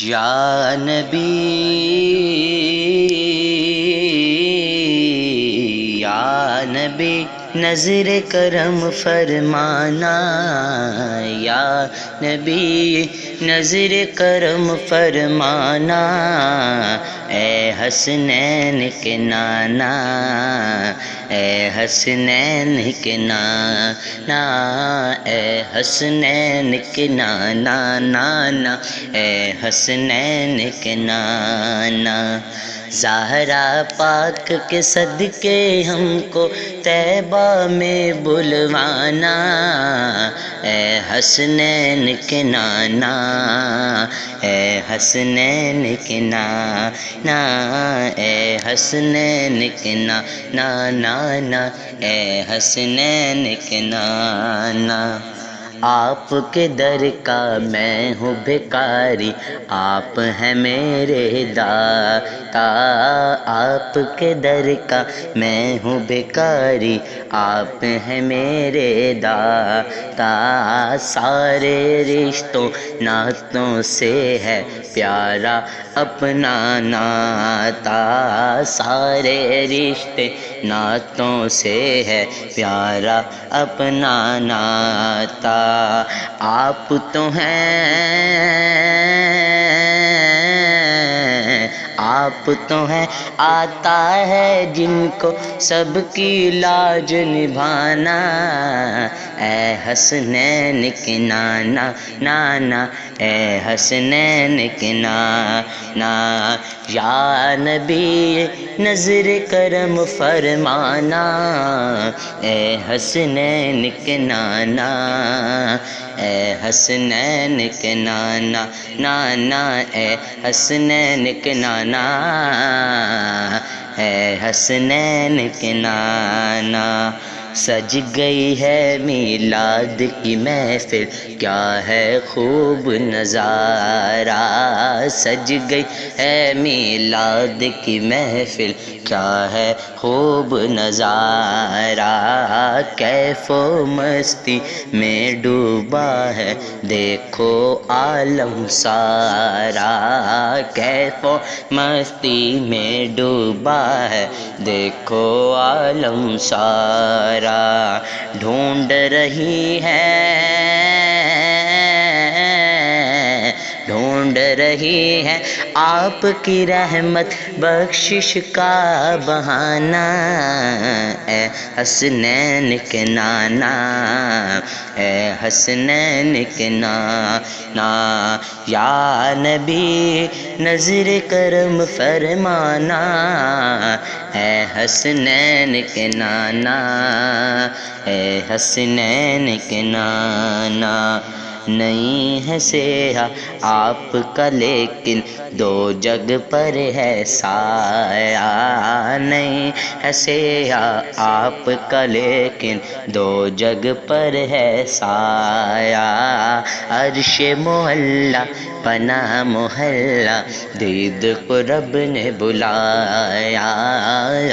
یا نبی نظر کرم فرمانا، یا نبی نظر کرم فرمانا، اے حسنین کے نانا، اے حسنین کے نانا، اے حسنین کے نانا، نانا اے حسنین کے نانا۔ زہرا پاک کے صدقے ہم کو طیبہ میں بلوانا، اے حسنین کے نانا، اے حسنین کے نانا، اے حسنین کے نانا، نانا اے حسنین کے نانا۔ آپ کے در کا میں ہوں بھکاری، آپ ہیں میرے داتا، آپ کے در کا میں ہوں بھکاری، آپ ہیں میرے داتا۔ سارے رشتوں ناتوں سے ہے پیارا اپنا ناتا، سارے رشتے ناتوں سے ہے پیارا اپنا ناتا۔ آپ تو ہیں، آپ تو ہیں آتا ہے جن کو سب کی لاج نبھانا، اے حسنین کے نانا، نانا اے حسنین کے نانا۔ یا نبی نظر کرم فرمانا، اے حسنین کے نانا، اے حسنین کے نانا، نانا اے حسنین کے نانا، اے حسنین کے نانا۔ سج گئی ہے میلاد کی محفل، کیا ہے خوب نظارہ، سج گئی ہے میلاد کی محفل، کیا ہے خوب نظارہ۔ کیف و مستی میں ڈوبا ہے دیکھو عالم سارا، کیف و مستی میں ڈوبا ہے دیکھو عالم سارا۔ ڈھونڈ رہی ہے، ڈھونڈ رہی ہے آپ کی رحمت بخشش کا بہانہ، اے حسنین کے نانا، اے حسنین کے نانا۔ یا نبی نظر کرم فرمانا، اے حسنین کے نانا، اے حسنین کے نانا۔ نہیں ہے سایہ آپ کا لیکن دو جگ پر ہے سایہ، نہیں ہے سایہ آپ کا لیکن دو جگ پر ہے سایہ۔ عرش معلیٰ پناہ محلہ دید کو رب نے بلایا،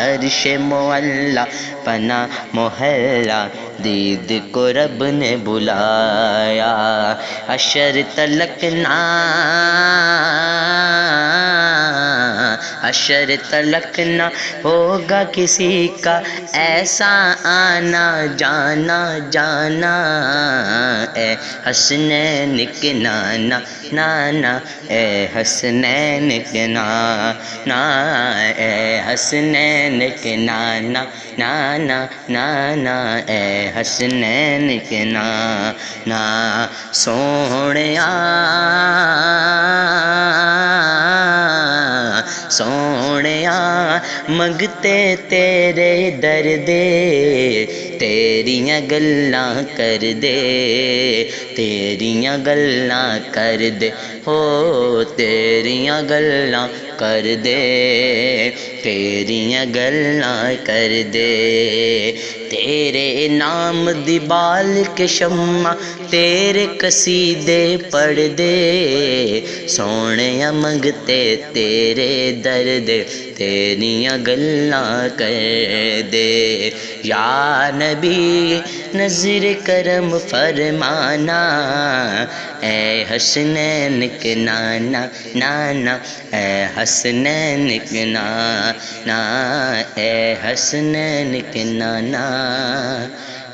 عرش معلیٰ پناہ محلہ دید کو رب نے بلایا۔ حشر تلک نہ ہوگا کسی کا ایسا آنا جانا، جانا اے حسنین کے نانا، نانا اے حسنین کے نانا، اے حسنین کے نانا، نانا نانا اے حسنین کے نانا۔ سونیا سونیا منگتے تیرے در دے، تیریاں گلاں کر دے، تیریاں گلاں کر دے، ہو تیریاں گلاں کر دے، تیریاں گلاں کر دے۔ تیرے نام دی بال کے شمع تیرے قصیدے پڑھ دے، سونیا منگتے تیرے درد تیریاں گلاں کر دے۔ یا نبی نظر کرم فرمانا، اے حسنین کے نانا نانا، اے حسنین کے نانا، اے حسنین کے نانا،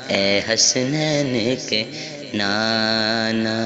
اے حسنین کے نانا۔